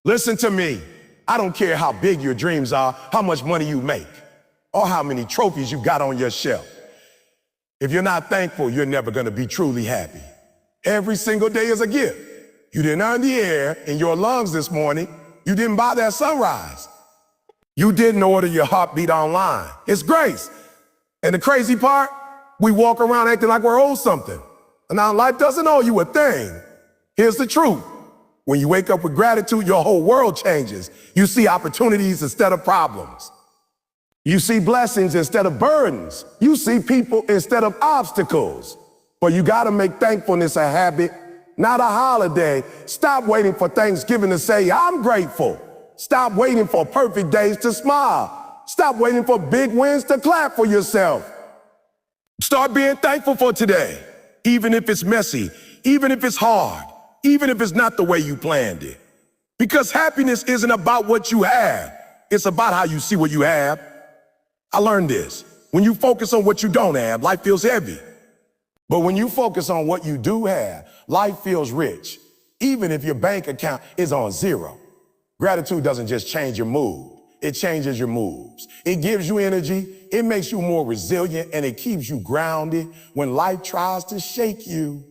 Listen to me. I don't care how big your dreams are, how much money you make, or how many trophies you got on your shelf. If you're not thankful, you're never going to be truly happy. Every single day is a gift. You didn't earn the air in your lungs this morning. You didn't buy that sunrise. You didn't order your heartbeat online. It's grace. And the crazy part, we walk around acting like we're owed something. And now life doesn't owe you a thing. Here's the truth. When you wake up with gratitude, your whole world changes. You see opportunities instead of problems. You see blessings instead of burdens. You see people instead of obstacles. But you gotta make thankfulness a habit, not a holiday. Stop waiting for Thanksgiving to say, I'm grateful. Stop waiting for perfect days to smile. Stop waiting for big wins to clap for yourself. Start being thankful for today, even if it's messy, even if it's hard, even if it's not the way you planned it. Because happiness isn't about what you have. It's about how you see what you have. I learned this. When you focus on what you don't have, life feels heavy. But when you focus on what you do have, life feels rich, even if your bank account is on zero. Gratitude doesn't just change your mood. It changes your moves. It gives you energy. It makes you more resilient, and it keeps you grounded when life tries to shake you.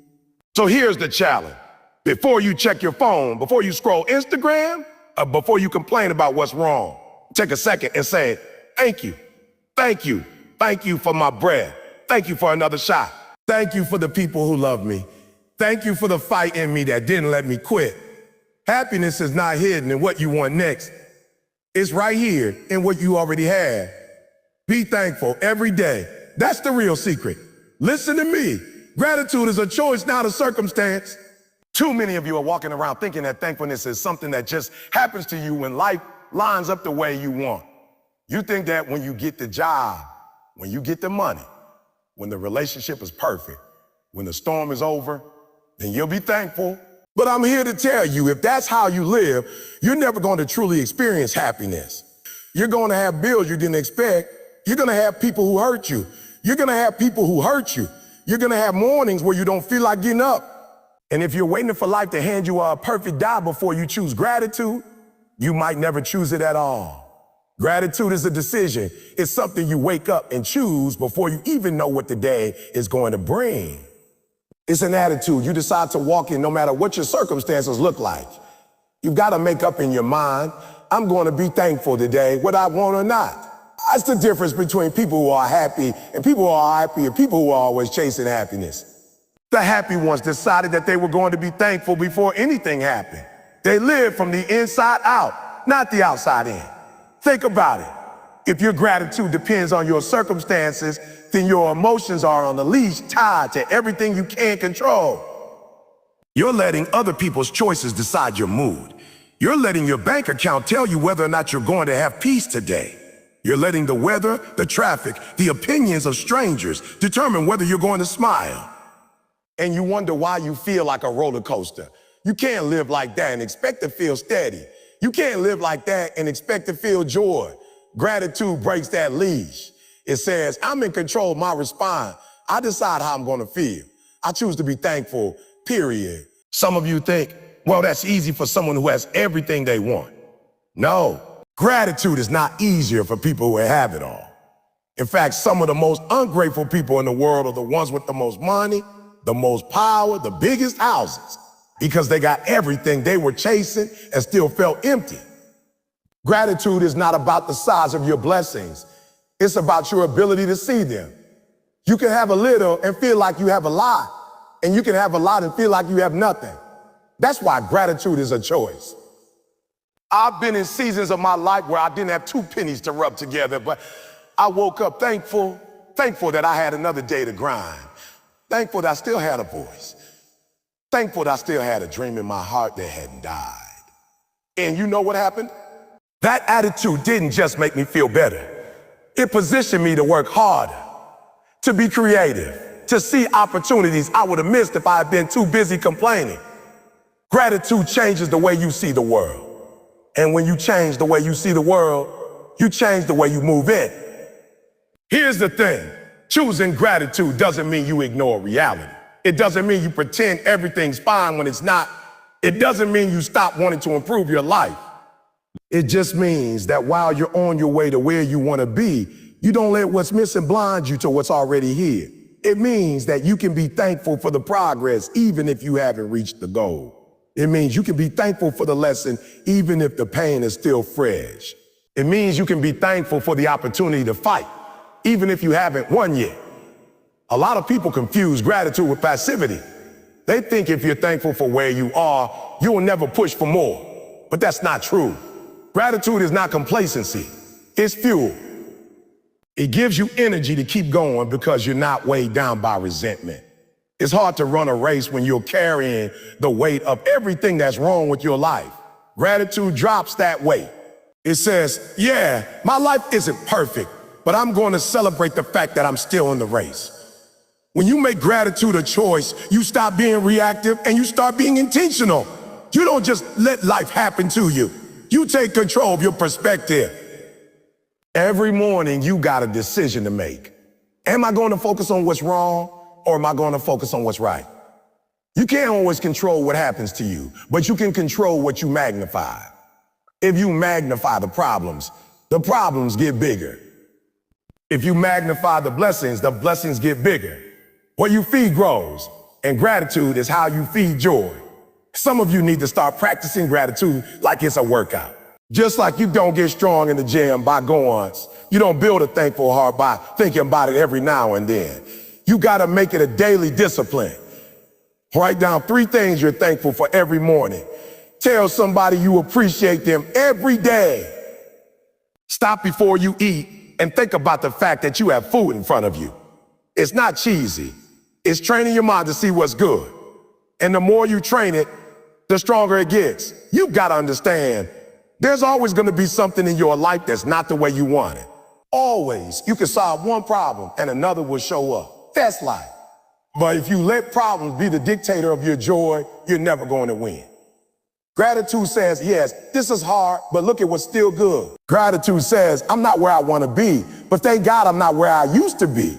So here's the challenge. Before you check your phone, before you scroll Instagram, or before you complain about what's wrong, take a second and say, thank you. Thank you. Thank you for my breath. Thank you for another shot. Thank you for the people who love me. Thank you for the fight in me that didn't let me quit. Happiness is not hidden in what you want next. It's right here in what you already have. Be thankful every day. That's the real secret. Listen to me. Gratitude is a choice, not a circumstance. Too many of you are walking around thinking that thankfulness is something that just happens to you when life lines up the way you want. You think that when you get the job, when you get the money, when the relationship is perfect, when the storm is over, then you'll be thankful. But I'm here to tell you, if that's how you live, you're never going to truly experience happiness. You're going to have bills you didn't expect. You're going to have people who hurt you. You're going to have people who hurt you. You're going to have mornings where you don't feel like getting up. And if you're waiting for life to hand you a perfect die before you choose gratitude, you might never choose it at all. Gratitude is a decision. It's something you wake up and choose before you even know what the day is going to bring. It's an attitude you decide to walk in no matter what your circumstances look like. You've got to make up in your mind, I'm going to be thankful today, whether I want or not. That's the difference between people who are happy and people who are happy and people who are always chasing happiness. The happy ones decided that they were going to be thankful before anything happened. They lived from the inside out, not the outside in. Think about it. If your gratitude depends on your circumstances, then your emotions are on the leash tied to everything you can't control. You're letting other people's choices decide your mood. You're letting your bank account tell you whether or not you're going to have peace today. You're letting the weather, the traffic, the opinions of strangers determine whether you're going to smile. And you wonder why you feel like a roller coaster. You can't live like that and expect to feel steady. You can't live like that and expect to feel joy. Gratitude breaks that leash. It says, I'm in control of my response. I decide how I'm going to feel. I choose to be thankful, period. Some of you think, well, that's easy for someone who has everything they want. No, gratitude is not easier for people who have it all. In fact, some of the most ungrateful people in the world are the ones with the most money, the most power, the biggest houses, because they got everything they were chasing and still felt empty. Gratitude is not about the size of your blessings. It's about your ability to see them. You can have a little and feel like you have a lot, and you can have a lot and feel like you have nothing. That's why gratitude is a choice. I've been in seasons of my life where I didn't have 2 pennies to rub together, but I woke up thankful that I had another day to grind. Thankful that I still had a voice. Thankful that I still had a dream in my heart that hadn't died. And you know what happened? That attitude didn't just make me feel better. It positioned me to work harder, to be creative, to see opportunities I would have missed if I had been too busy complaining. Gratitude changes the way you see the world. And when you change the way you see the world, you change the way you move in. Here's the thing. Choosing gratitude doesn't mean you ignore reality. It doesn't mean you pretend everything's fine when it's not. It doesn't mean you stop wanting to improve your life. It just means that while you're on your way to where you want to be, you don't let what's missing blind you to what's already here. It means that you can be thankful for the progress even if you haven't reached the goal. It means you can be thankful for the lesson even if the pain is still fresh. It means you can be thankful for the opportunity to fight even if you haven't won yet. A lot of people confuse gratitude with passivity. They think if you're thankful for where you are, you will never push for more. But that's not true. Gratitude is not complacency. It's fuel. It gives you energy to keep going because you're not weighed down by resentment. It's hard to run a race when you're carrying the weight of everything that's wrong with your life. Gratitude drops that weight. It says, yeah, my life isn't perfect, but I'm going to celebrate the fact that I'm still in the race. When you make gratitude a choice, you stop being reactive and you start being intentional. You don't just let life happen to you. You take control of your perspective. Every morning, you got a decision to make. Am I going to focus on what's wrong or am I going to focus on what's right? You can't always control what happens to you, but you can control what you magnify. If you magnify the problems get bigger. If you magnify the blessings get bigger. What you feed grows, and gratitude is how you feed joy. Some of you need to start practicing gratitude like it's a workout. Just like you don't get strong in the gym by going, you don't build a thankful heart by thinking about it every now and then. You gotta make it a daily discipline. Write down 3 things you're thankful for every morning. Tell somebody you appreciate them every day. Stop before you eat and think about the fact that you have food in front of you. It's not cheesy. It's training your mind to see what's good. And the more you train it, the stronger it gets. You've got to understand, there's always going to be something in your life that's not the way you want it. Always. You can solve one problem and another will show up. That's life. But if you let problems be the dictator of your joy, you're never going to win. Gratitude says, yes, this is hard, but look at what's still good. Gratitude says, I'm not where I want to be, but thank God I'm not where I used to be.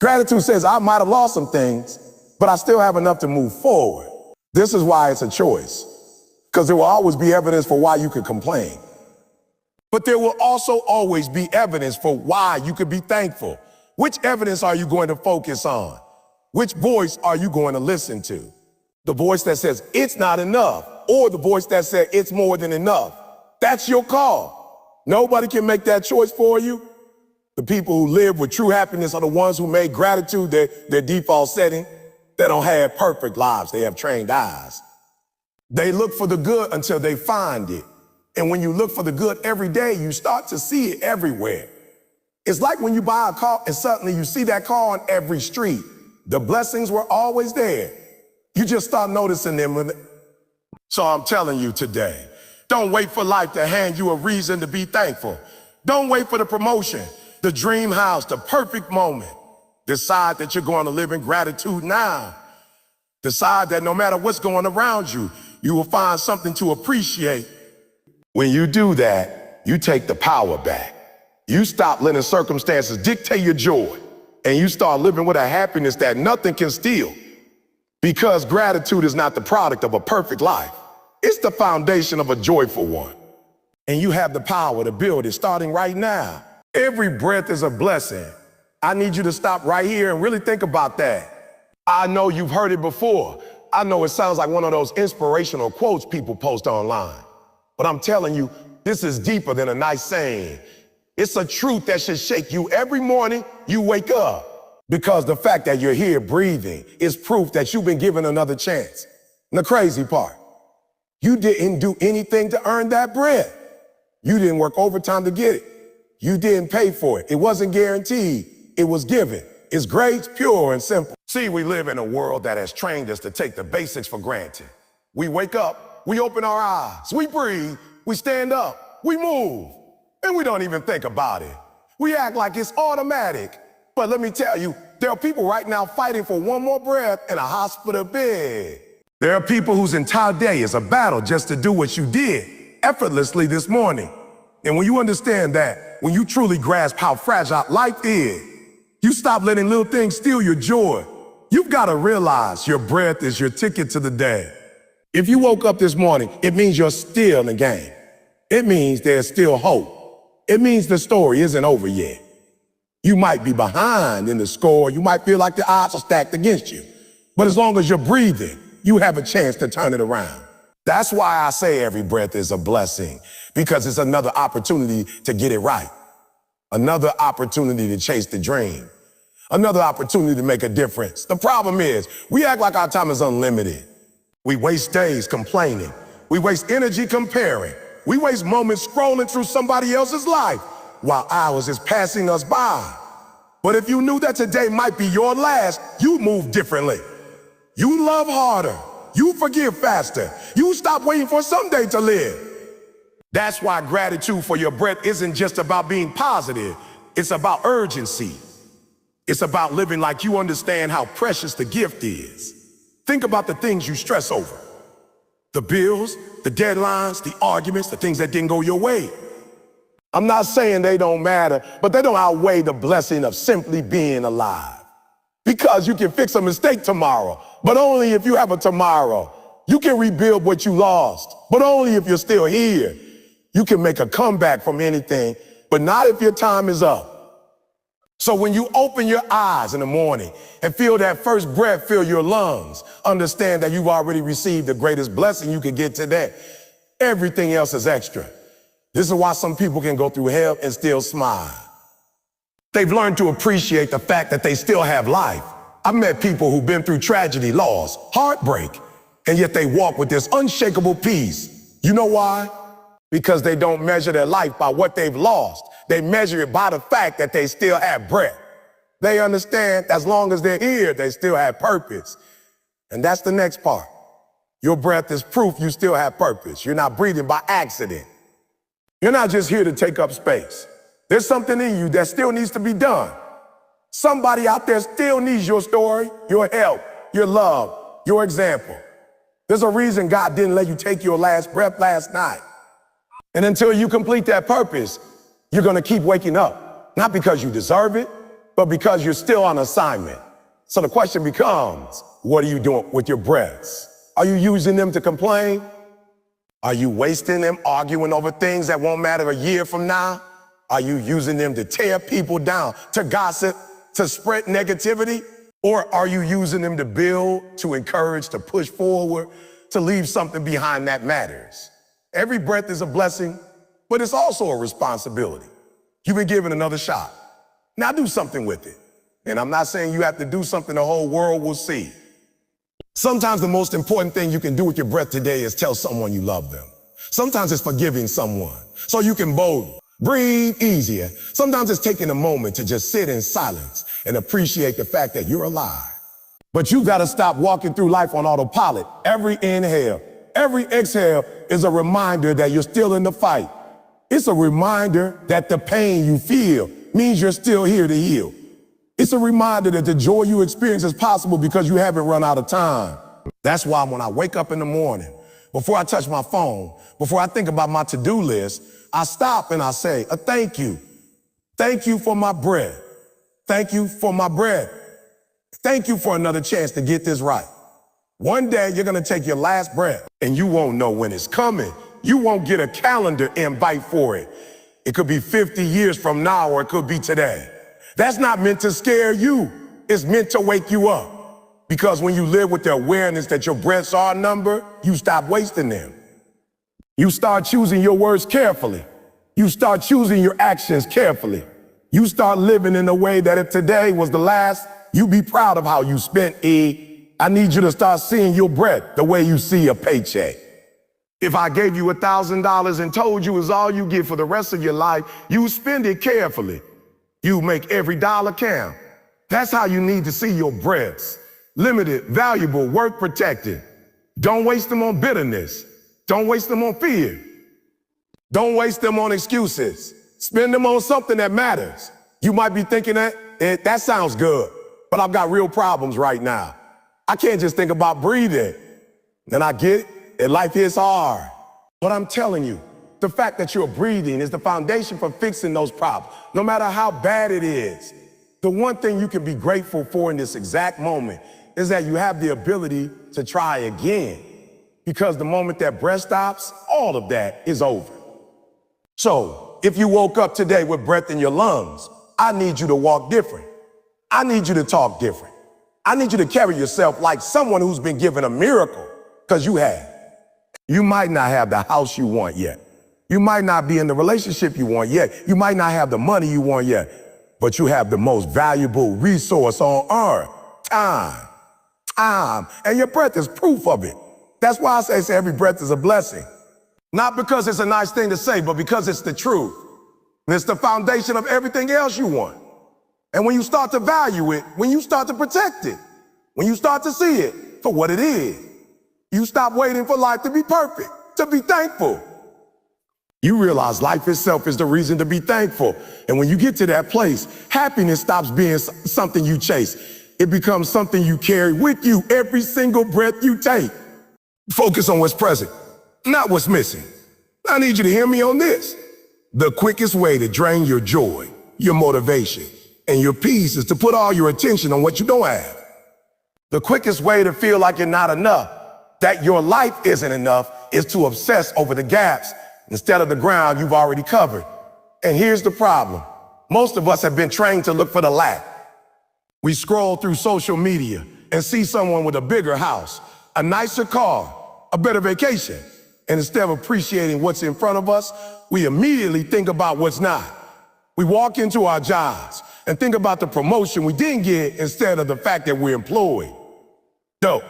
Gratitude says, I might have lost some things, but I still have enough to move forward. This is why it's a choice, because there will always be evidence for why you could complain. But there will also always be evidence for why you could be thankful. Which evidence are you going to focus on? Which voice are you going to listen to? The voice that says, it's not enough, or the voice that says, it's more than enough. That's your call. Nobody can make that choice for you. The people who live with true happiness are the ones who made gratitude their default setting. They don't have perfect lives. They have trained eyes. They look for the good until they find it. And when you look for the good every day, you start to see it everywhere. It's like when you buy a car and suddenly you see that car on every street. The blessings were always there. You just start noticing them. So I'm telling you today, don't wait for life to hand you a reason to be thankful. Don't wait for the promotion, the dream house, the perfect moment. Decide that you're going to live in gratitude now. Decide that no matter what's going around you, you will find something to appreciate. When you do that, you take the power back. You stop letting circumstances dictate your joy, and you start living with a happiness that nothing can steal. Because gratitude is not the product of a perfect life. It's the foundation of a joyful one. And you have the power to build it starting right now. Every breath is a blessing. I need you to stop right here and really think about that. I know you've heard it before. I know it sounds like one of those inspirational quotes people post online. But I'm telling you, this is deeper than a nice saying. It's a truth that should shake you every morning you wake up. Because the fact that you're here breathing is proof that you've been given another chance. And the crazy part, you didn't do anything to earn that breath. You didn't work overtime to get it. You didn't pay for it. It wasn't guaranteed. It was given. It's great, pure, and simple. See, we live in a world that has trained us to take the basics for granted. We wake up, we open our eyes, we breathe, we stand up, we move, and we don't even think about it. We act like it's automatic. But let me tell you, there are people right now fighting for one more breath in a hospital bed. There are people whose entire day is a battle just to do what you did effortlessly this morning. And when you understand that, when you truly grasp how fragile life is, you stop letting little things steal your joy. You've got to realize your breath is your ticket to the day. If you woke up this morning, it means you're still in the game. It means there's still hope. It means the story isn't over yet. You might be behind in the score. You might feel like the odds are stacked against you. But as long as you're breathing, you have a chance to turn it around. That's why I say every breath is a blessing, because it's another opportunity to get it right. Another opportunity to chase the dream. Another opportunity to make a difference. The problem is, we act like our time is unlimited. We waste days complaining. We waste energy comparing. We waste moments scrolling through somebody else's life while hours is passing us by. But if you knew that today might be your last, you'd move differently. You love harder. You forgive faster. You stop waiting for someday to live. That's why gratitude for your breath isn't just about being positive. It's about urgency. It's about living like you understand how precious the gift is. Think about the things you stress over. The bills, the deadlines, the arguments, the things that didn't go your way. I'm not saying they don't matter, but they don't outweigh the blessing of simply being alive. Because you can fix a mistake tomorrow, but only if you have a tomorrow. You can rebuild what you lost, but only if you're still here. You can make a comeback from anything, but not if your time is up. So when you open your eyes in the morning and feel that first breath fill your lungs, understand that you've already received the greatest blessing you could get today. Everything else is extra. This is why some people can go through hell and still smile. They've learned to appreciate the fact that they still have life. I've met people who've been through tragedy, loss, heartbreak, and yet they walk with this unshakable peace. You know why? Because they don't measure their life by what they've lost. They measure it by the fact that they still have breath. They understand as long as they're here, they still have purpose. And that's the next part. Your breath is proof you still have purpose. You're not breathing by accident. You're not just here to take up space. There's something in you that still needs to be done. Somebody out there still needs your story, your help, your love, your example. There's a reason God didn't let you take your last breath last night. And until you complete that purpose, you're going to keep waking up, not because you deserve it, but because you're still on assignment. So the question becomes, what are you doing with your breaths? Are you using them to complain? Are you wasting them arguing over things that won't matter a year from now? Are you using them to tear people down, to gossip, to spread negativity? Or are you using them to build, to encourage, to push forward, to leave something behind that matters? Every breath is a blessing, but it's also a responsibility. You've been given another shot. Now do something with it. And I'm not saying you have to do something the whole world will see. Sometimes the most important thing you can do with your breath today is tell someone you love them. Sometimes it's forgiving someone so you can boldly breathe easier. Sometimes it's taking a moment to just sit in silence and appreciate the fact that you're alive. But you've got to stop walking through life on autopilot. Every inhale, every exhale is a reminder that you're still in the fight. It's a reminder that the pain you feel means you're still here to heal. It's a reminder that the joy you experience is possible because you haven't run out of time. That's why when I wake up in the morning, before I touch my phone, before I think about my to-do list, I stop and I say, a thank you. Thank you for my breath. Thank you for my breath. Thank you for another chance to get this right. One day you're going to take your last breath and you won't know when it's coming. You won't get a calendar invite for it. It could be 50 years from now or it could be today. That's not meant to scare you. It's meant to wake you up. Because when you live with the awareness that your breaths are numbered, you stop wasting them. You start choosing your words carefully. You start choosing your actions carefully. You start living in a way that if today was the last, you'd be proud of how you spent it. I need you to start seeing your breath the way you see a paycheck. If I gave you $1,000 and told you it's all you get for the rest of your life, you spend it carefully. You make every dollar count. That's how you need to see your breaths. Limited, valuable, worth protecting. Don't waste them on bitterness. Don't waste them on fear. Don't waste them on excuses. Spend them on something that matters. You might be thinking that sounds good, but I've got real problems right now. I can't just think about breathing. Then I get it, and life is hard. But I'm telling you, the fact that you're breathing is the foundation for fixing those problems, no matter how bad it is. The one thing you can be grateful for in this exact moment is that you have the ability to try again. Because the moment that breath stops, all of that is over. So, if you woke up today with breath in your lungs, I need you to walk different. I need you to talk different. I need you to carry yourself like someone who's been given a miracle, because you have. You might not have the house you want yet. You might not be in the relationship you want yet. You might not have the money you want yet, but you have the most valuable resource on earth, time. Time. And your breath is proof of it. That's why I say every breath is a blessing. Not because it's a nice thing to say, but because it's the truth. And it's the foundation of everything else you want. And when you start to value it, when you start to protect it, when you start to see it for what it is, you stop waiting for life to be perfect, to be thankful. You realize life itself is the reason to be thankful. And when you get to that place, happiness stops being something you chase. It becomes something you carry with you every single breath you take. Focus on what's present, not what's missing. I need you to hear me on this. The quickest way to drain your joy, your motivation, and your peace is to put all your attention on what you don't have. The quickest way to feel like you're not enough, that your life isn't enough, is to obsess over the gaps instead of the ground you've already covered. And here's the problem. Most of us have been trained to look for the lack. We scroll through social media and see someone with a bigger house, a nicer car, a better vacation. And instead of appreciating what's in front of us, we immediately think about what's not. We walk into our jobs and think about the promotion we didn't get instead of the fact that we're employed. Dope.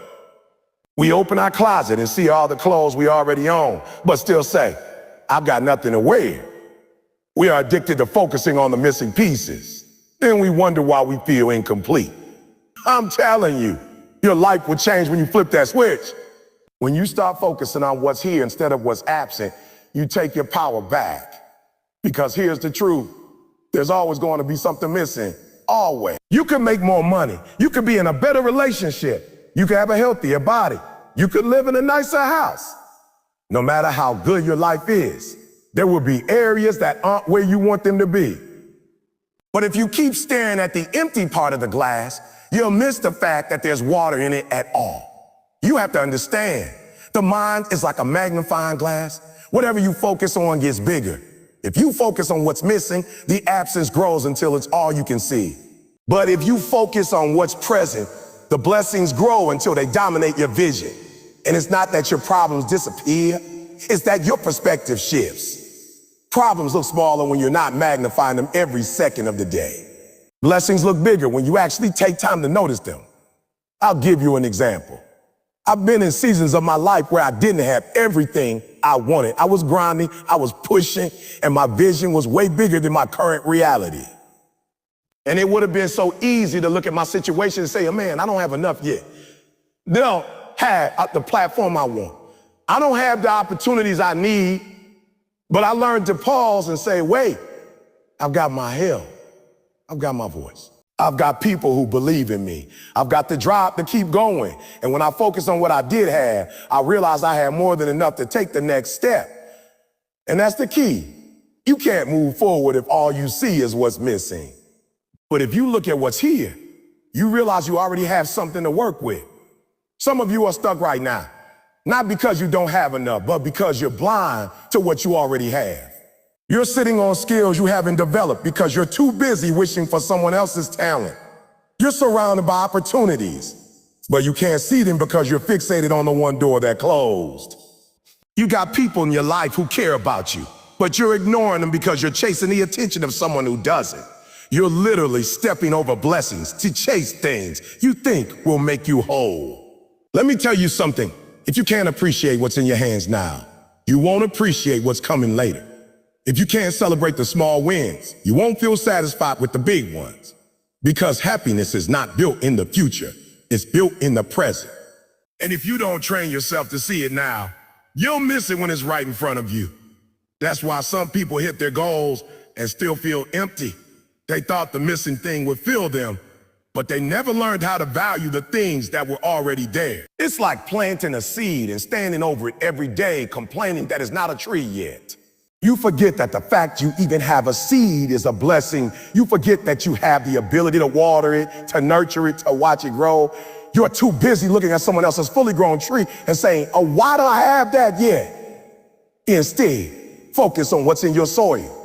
We open our closet and see all the clothes we already own, but still say, I've got nothing to wear. We are addicted to focusing on the missing pieces. Then we wonder why we feel incomplete. I'm telling you, your life will change when you flip that switch. When you start focusing on what's here instead of what's absent, you take your power back. Because here's the truth. There's always going to be something missing. Always. You can make more money. You could be in a better relationship. You could have a healthier body. You could live in a nicer house. No matter how good your life is, there will be areas that aren't where you want them to be. But if you keep staring at the empty part of the glass, you'll miss the fact that there's water in it at all. You have to understand, the mind is like a magnifying glass. Whatever you focus on gets bigger. If you focus on what's missing, the absence grows until it's all you can see. But if you focus on what's present, the blessings grow until they dominate your vision. And it's not that your problems disappear, it's that your perspective shifts. Problems look smaller when you're not magnifying them every second of the day. Blessings look bigger when you actually take time to notice them. I'll give you an example. I've been in seasons of my life where I didn't have everything I wanted. I was grinding, I was pushing, and my vision was way bigger than my current reality. And it would have been so easy to look at my situation and say, oh, man, I don't have enough yet. They don't have the platform I want. I don't have the opportunities I need, but I learned to pause and say, wait, I've got my health. I've got my voice. I've got people who believe in me. I've got the drive to keep going. And when I focus on what I did have, I realized I had more than enough to take the next step. And that's the key. You can't move forward if all you see is what's missing. But if you look at what's here, you realize you already have something to work with. Some of you are stuck right now, not because you don't have enough, but because you're blind to what you already have. You're sitting on skills you haven't developed because you're too busy wishing for someone else's talent. You're surrounded by opportunities, but you can't see them because you're fixated on the one door that closed. You got people in your life who care about you, but you're ignoring them because you're chasing the attention of someone who doesn't. You're literally stepping over blessings to chase things you think will make you whole. Let me tell you something. If you can't appreciate what's in your hands now, you won't appreciate what's coming later. If you can't celebrate the small wins, you won't feel satisfied with the big ones. Because happiness is not built in the future, it's built in the present. And if you don't train yourself to see it now, you'll miss it when it's right in front of you. That's why some people hit their goals and still feel empty. They thought the missing thing would fill them, but they never learned how to value the things that were already there. It's like planting a seed and standing over it every day, complaining that it's not a tree yet. You forget that the fact you even have a seed is a blessing. You forget that you have the ability to water it, to nurture it, to watch it grow. You're too busy looking at someone else's fully grown tree and saying, oh, why do I have that yet? Instead, focus on what's in your soil.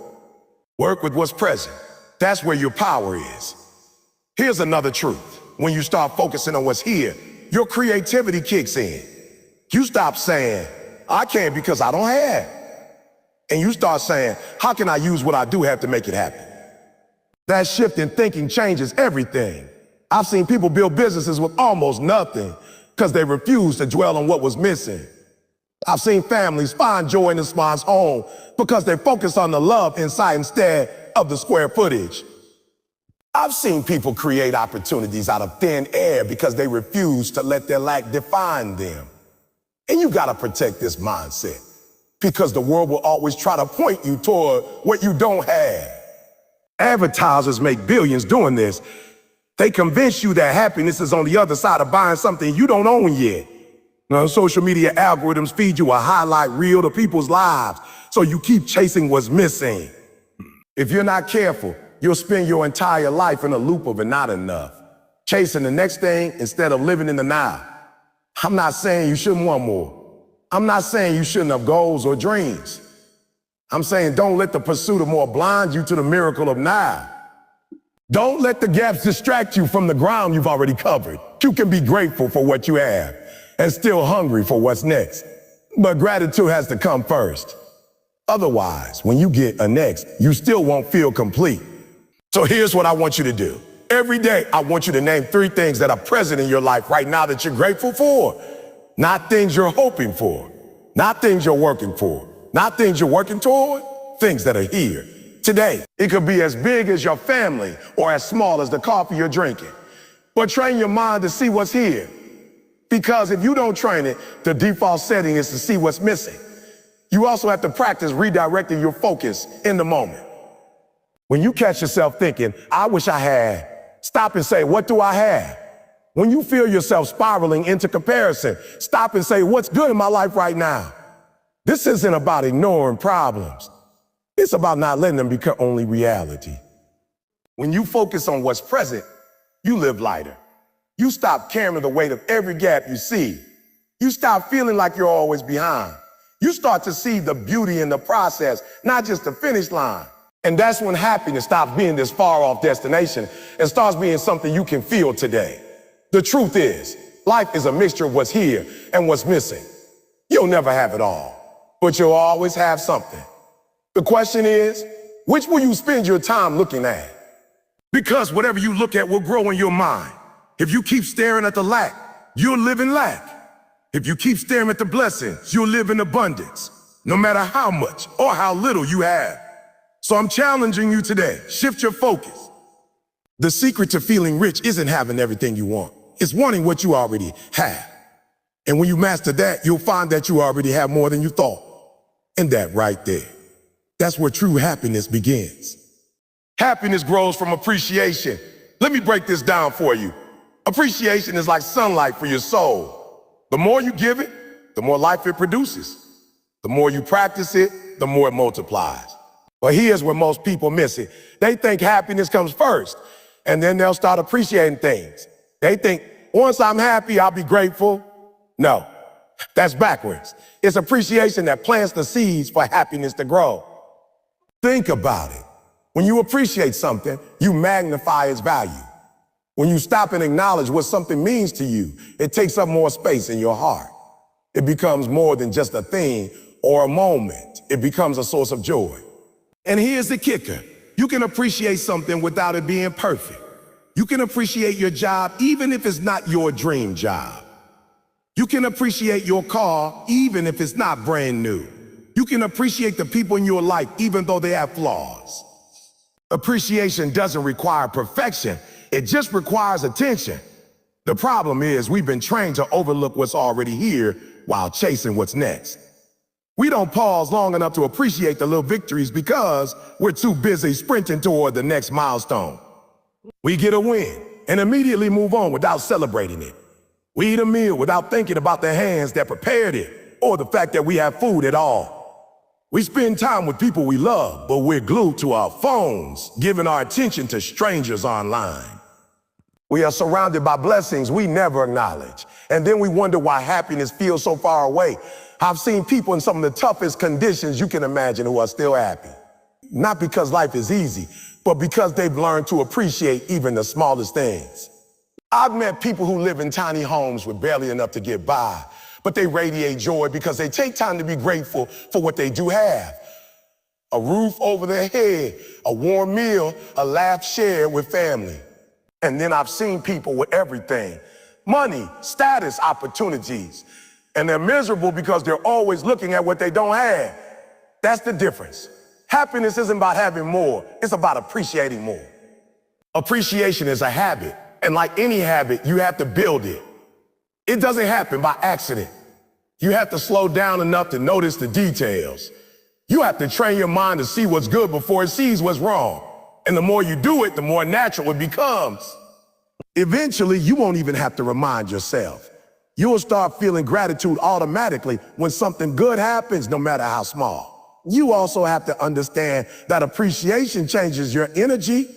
Work with what's present. That's where your power is. Here's another truth. When you start focusing on what's here, your creativity kicks in. You stop saying, I can't because I don't have. And you start saying, how can I use what I do have to make it happen? That shift in thinking changes everything. I've seen people build businesses with almost nothing because they refuse to dwell on what was missing. I've seen families find joy in the smallest home because they focus on the love inside instead of the square footage. I've seen people create opportunities out of thin air because they refuse to let their lack define them. And you gotta protect this mindset because the world will always try to point you toward what you don't have. Advertisers make billions doing this. They convince you that happiness is on the other side of buying something you don't own yet. Now, social media algorithms feed you a highlight reel to people's lives, so you keep chasing what's missing. If you're not careful, you'll spend your entire life in a loop of not enough, chasing the next thing instead of living in the now. I'm not saying you shouldn't want more. I'm not saying you shouldn't have goals or dreams. I'm saying don't let the pursuit of more blind you to the miracle of now. Don't let the gaps distract you from the ground you've already covered. You can be grateful for what you have and still hungry for what's next. But gratitude has to come first. Otherwise, when you get a next, you still won't feel complete. So here's what I want you to do. Every day, I want you to name 3 things that are present in your life right now that you're grateful for. Not things you're hoping for, not things you're working for, not things you're working toward, things that are here. Today, it could be as big as your family or as small as the coffee you're drinking. But train your mind to see what's here. Because if you don't train it, the default setting is to see what's missing. You also have to practice redirecting your focus in the moment. When you catch yourself thinking, I wish I had, stop and say, what do I have? When you feel yourself spiraling into comparison, stop and say, what's good in my life right now? This isn't about ignoring problems. It's about not letting them become only reality. When you focus on what's present, you live lighter. You stop carrying the weight of every gap you see. You stop feeling like you're always behind. You start to see the beauty in the process, not just the finish line. And that's when happiness stops being this far off destination and starts being something you can feel today. The truth is, life is a mixture of what's here and what's missing. You'll never have it all, but you'll always have something. The question is, which will you spend your time looking at? Because whatever you look at will grow in your mind. If you keep staring at the lack, you'll live in lack. If you keep staring at the blessings, you'll live in abundance, no matter how much or how little you have. So I'm challenging you today, shift your focus. The secret to feeling rich isn't having everything you want. It's wanting what you already have. And when you master that, you'll find that you already have more than you thought. And that right there, that's where true happiness begins. Happiness grows from appreciation. Let me break this down for you. Appreciation is like sunlight for your soul. The more you give it, the more life it produces. The more you practice it, the more it multiplies. But here's where most people miss it. They think happiness comes first, and then they'll start appreciating things. They think, once I'm happy, I'll be grateful. No, that's backwards. It's appreciation that plants the seeds for happiness to grow. Think about it. When you appreciate something, you magnify its value. When you stop and acknowledge what something means to you, it takes up more space in your heart. It becomes more than just a thing or a moment. It becomes a source of joy. And here's the kicker. You can appreciate something without it being perfect. You can appreciate your job even if it's not your dream job. You can appreciate your car even if it's not brand new. You can appreciate the people in your life even though they have flaws. Appreciation doesn't require perfection. It just requires attention. The problem is we've been trained to overlook what's already here while chasing what's next. We don't pause long enough to appreciate the little victories because we're too busy sprinting toward the next milestone. We get a win and immediately move on without celebrating it. We eat a meal without thinking about the hands that prepared it or the fact that we have food at all. We spend time with people we love, but we're glued to our phones, giving our attention to strangers online. We are surrounded by blessings we never acknowledge. And then we wonder why happiness feels so far away. I've seen people in some of the toughest conditions you can imagine who are still happy. Not because life is easy, but because they've learned to appreciate even the smallest things. I've met people who live in tiny homes with barely enough to get by, but they radiate joy because they take time to be grateful for what they do have. A roof over their head, a warm meal, a laugh shared with family. And then I've seen people with everything: money, status, opportunities. And they're miserable because they're always looking at what they don't have. That's the difference. Happiness isn't about having more, it's about appreciating more. Appreciation is a habit, and like any habit, you have to build it. It doesn't happen by accident. You have to slow down enough to notice the details. You have to train your mind to see what's good before it sees what's wrong. And the more you do it, the more natural it becomes. Eventually, you won't even have to remind yourself. You'll start feeling gratitude automatically when something good happens, no matter how small. You also have to understand that appreciation changes your energy.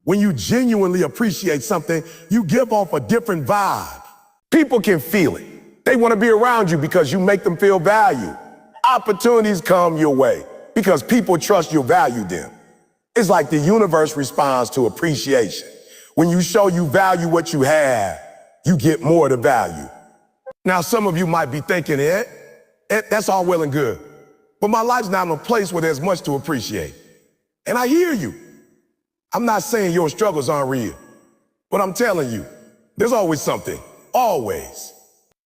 When you genuinely appreciate something, you give off a different vibe. People can feel it. They want to be around you because you make them feel valued. Opportunities come your way because people trust you'll value them. It's like the universe responds to appreciation. When you show you value what you have, you get more to value. Now, some of you might be thinking, that's all well and good, but my life's not in a place where there's much to appreciate. And I hear you. I'm not saying your struggles aren't real, but I'm telling you, there's always something, always.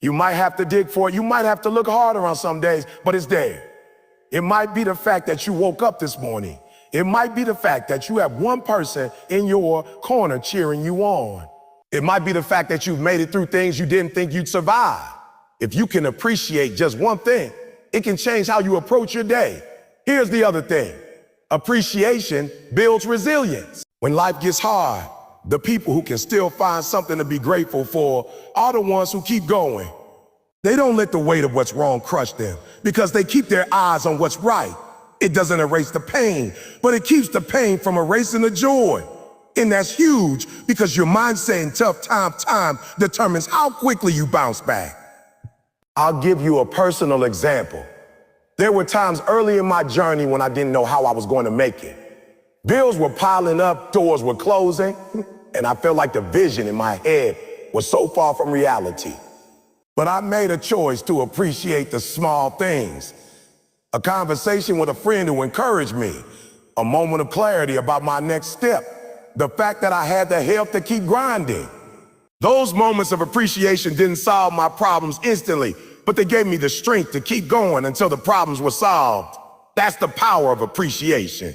You might have to dig for it. You might have to look harder on some days, but it's there. It might be the fact that you woke up this morning. It might be the fact that you have one person in your corner cheering you on. It might be the fact that you've made it through things you didn't think you'd survive. If you can appreciate just one thing, it can change how you approach your day. Here's the other thing. Appreciation builds resilience. When life gets hard, the people who can still find something to be grateful for are the ones who keep going. They don't let the weight of what's wrong crush them because they keep their eyes on what's right. It doesn't erase the pain, but it keeps the pain from erasing the joy. And that's huge because your mindset in tough time determines how quickly you bounce back. I'll give you a personal example. There were times early in my journey when I didn't know how I was going to make it. Bills were piling up, doors were closing, and I felt like the vision in my head was so far from reality. But I made a choice to appreciate the small things. A conversation with a friend who encouraged me, a moment of clarity about my next step, the fact that I had the health to keep grinding. Those moments of appreciation didn't solve my problems instantly, but they gave me the strength to keep going until the problems were solved. That's the power of appreciation.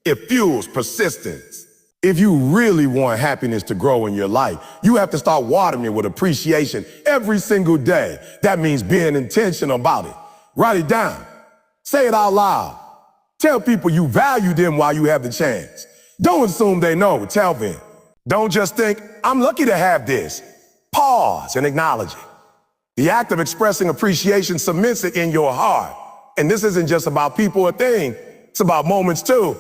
It fuels persistence. If you really want happiness to grow in your life, you have to start watering it with appreciation every single day. That means being intentional about it. Write it down. Say it out loud. Tell people you value them while you have the chance. Don't assume they know. Tell them. Don't just think, I'm lucky to have this. Pause and acknowledge it. The act of expressing appreciation cements it in your heart. And this isn't just about people or things. It's about moments too.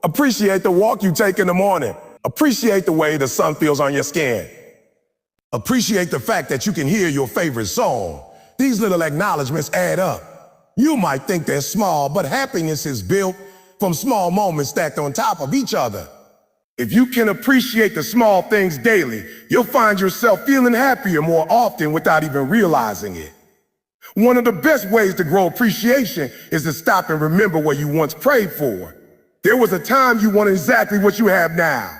Appreciate the walk you take in the morning. Appreciate the way the sun feels on your skin. Appreciate the fact that you can hear your favorite song. These little acknowledgments add up. You might think they're small, but happiness is built from small moments stacked on top of each other. If you can appreciate the small things daily, you'll find yourself feeling happier more often without even realizing it. One of the best ways to grow appreciation is to stop and remember what you once prayed for. There was a time you wanted exactly what you have now.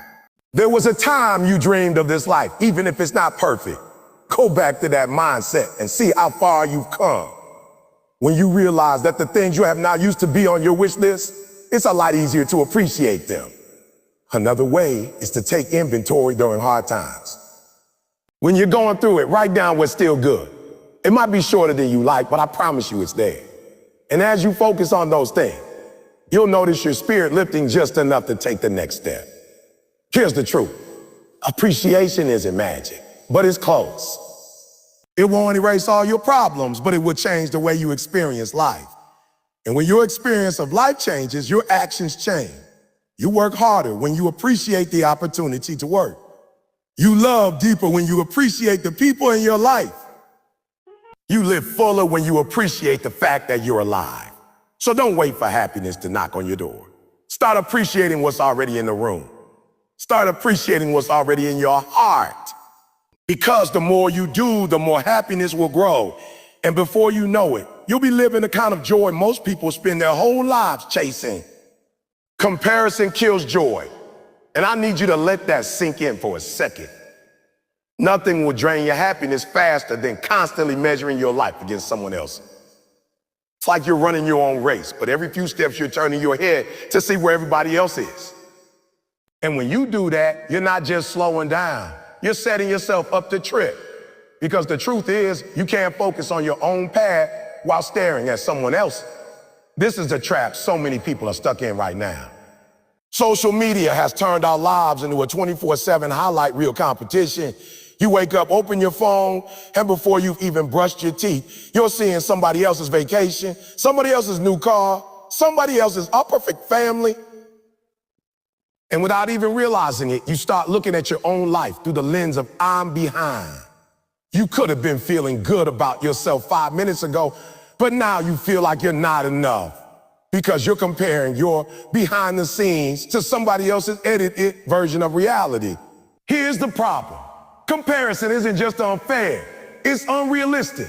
There was a time you dreamed of this life, even if it's not perfect. Go back to that mindset and see how far you've come. When you realize that the things you have now used to be on your wish list, it's a lot easier to appreciate them. Another way is to take inventory during hard times. When you're going through it, write down what's still good. It might be shorter than you like, but I promise you it's there. And as you focus on those things, you'll notice your spirit lifting just enough to take the next step. Here's the truth. Appreciation isn't magic, but it's close. It won't erase all your problems, but it will change the way you experience life. And when your experience of life changes, your actions change. You work harder when you appreciate the opportunity to work. You love deeper when you appreciate the people in your life. You live fuller when you appreciate the fact that you're alive. So don't wait for happiness to knock on your door. Start appreciating what's already in the room. Start appreciating what's already in your heart. Because the more you do, the more happiness will grow. And before you know it, you'll be living the kind of joy most people spend their whole lives chasing. Comparison kills joy. And I need you to let that sink in for a second. Nothing will drain your happiness faster than constantly measuring your life against someone else. It's like you're running your own race, but every few steps you're turning your head to see where everybody else is. And when you do that, you're not just slowing down, you're setting yourself up to trip. Because the truth is, you can't focus on your own path while staring at someone else. This is the trap so many people are stuck in right now. Social media has turned our lives into a 24/7 highlight reel competition. You wake up, open your phone, and before you've even brushed your teeth, you're seeing somebody else's vacation, somebody else's new car, somebody else's perfect family. And without even realizing it, you start looking at your own life through the lens of I'm behind. You could have been feeling good about yourself 5 minutes ago, but now you feel like you're not enough because you're comparing your behind the scenes to somebody else's edited version of reality. Here's the problem. Comparison isn't just unfair, it's unrealistic.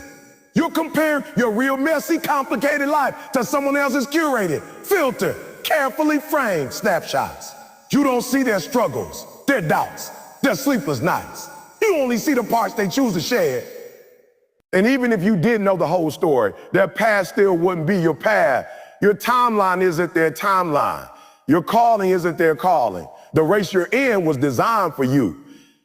You're comparing your real messy, complicated life to someone else's curated, filtered, carefully framed snapshots. You don't see their struggles, their doubts, their sleepless nights. You only see the parts they choose to share. And even if you did know the whole story, their path still wouldn't be your path. Your timeline isn't their timeline. Your calling isn't their calling. The race you're in was designed for you.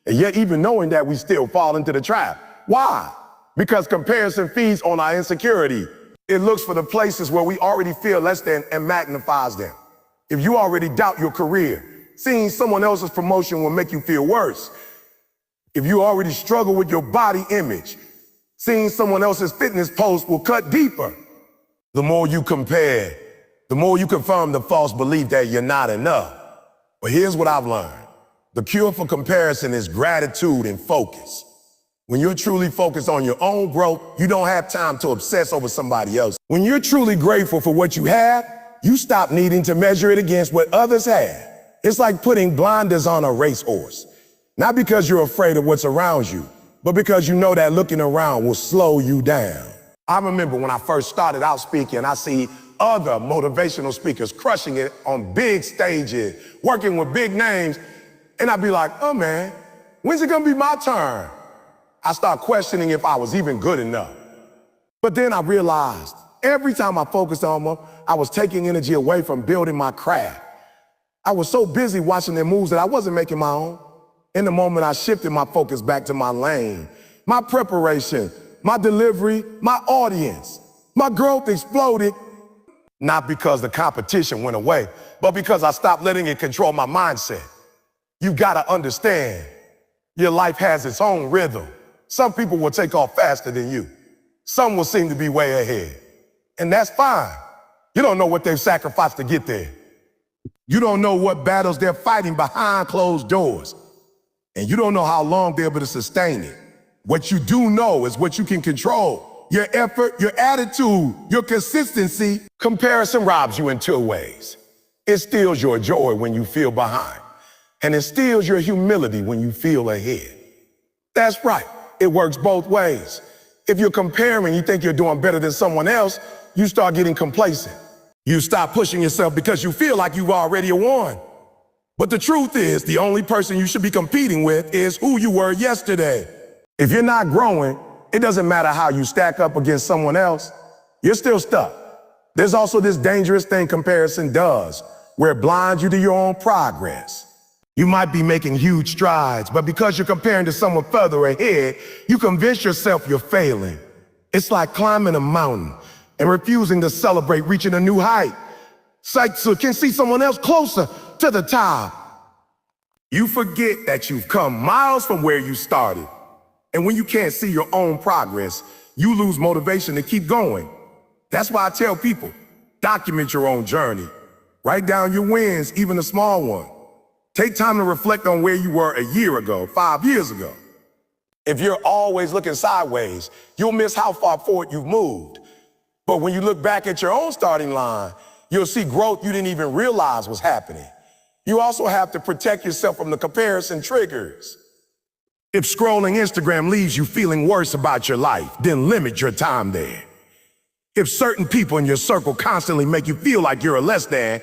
And yet, even knowing that, we still fall into the trap. Why? Because comparison feeds on our insecurity. It looks for the places where we already feel less than and magnifies them. If you already doubt your career, seeing someone else's promotion will make you feel worse. If you already struggle with your body image, seeing someone else's fitness post will cut deeper. The more you compare, the more you confirm the false belief that you're not enough. But here's what I've learned. The cure for comparison is gratitude and focus. When you're truly focused on your own growth, you don't have time to obsess over somebody else. When you're truly grateful for what you have, you stop needing to measure it against what others have. It's like putting blinders on a racehorse. Not because you're afraid of what's around you, but because you know that looking around will slow you down. I remember when I first started out speaking, I see other motivational speakers crushing it on big stages, working with big names, and I'd be like, oh man, when's it gonna be my turn? I start questioning if I was even good enough. But then I realized every time I focused on them, I was taking energy away from building my craft. I was so busy watching their moves that I wasn't making my own. In the moment, I shifted my focus back to my lane, my preparation, my delivery, my audience. My growth exploded, not because the competition went away, but because I stopped letting it control my mindset. You gotta understand, your life has its own rhythm. Some people will take off faster than you. Some will seem to be way ahead. And that's fine. You don't know what they've sacrificed to get there. You don't know what battles they're fighting behind closed doors. And you don't know how long they're able to sustain it. What you do know is what you can control. Your effort, your attitude, your consistency. Comparison robs you in two ways. It steals your joy when you feel behind. And it steals your humility when you feel ahead. That's right. It works both ways. If you're comparing, you think you're doing better than someone else, you start getting complacent. You stop pushing yourself because you feel like you've already won. But the truth is, the only person you should be competing with is who you were yesterday. If you're not growing, it doesn't matter how you stack up against someone else, you're still stuck. There's also this dangerous thing comparison does, where it blinds you to your own progress. You might be making huge strides, but because you're comparing to someone further ahead, you convince yourself you're failing. It's like climbing a mountain and refusing to celebrate reaching a new height. Sight so can see someone else closer to the top. You forget that you've come miles from where you started. And when you can't see your own progress, you lose motivation to keep going. That's why I tell people, document your own journey. Write down your wins, even a small one. Take time to reflect on where you were a year ago, 5 years ago. If you're always looking sideways, you'll miss how far forward you've moved. But when you look back at your own starting line, you'll see growth you didn't even realize was happening. You also have to protect yourself from the comparison triggers. If scrolling Instagram leaves you feeling worse about your life, then limit your time there. If certain people in your circle constantly make you feel like you're a less than,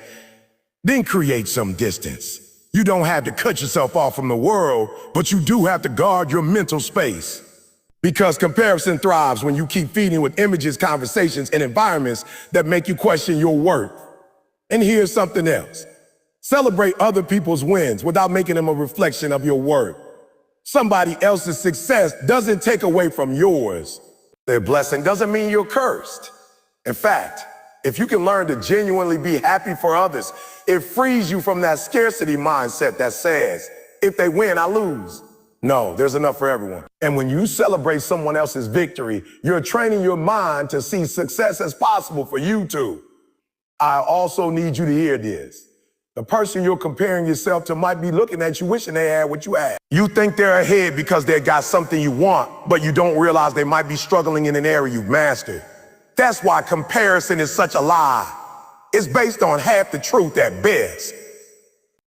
then create some distance. You don't have to cut yourself off from the world, but you do have to guard your mental space. Because comparison thrives when you keep feeding with images, conversations, and environments that make you question your worth. And here's something else. Celebrate other people's wins without making them a reflection of your worth. Somebody else's success doesn't take away from yours. Their blessing doesn't mean you're cursed. In fact, if you can learn to genuinely be happy for others, it frees you from that scarcity mindset that says, if they win, I lose. No, there's enough for everyone. And when you celebrate someone else's victory, you're training your mind to see success as possible for you too. I also need you to hear this. The person you're comparing yourself to might be looking at you wishing they had what you had. You think they're ahead because they got something you want, but you don't realize they might be struggling in an area you've mastered. That's why comparison is such a lie. It's based on half the truth at best.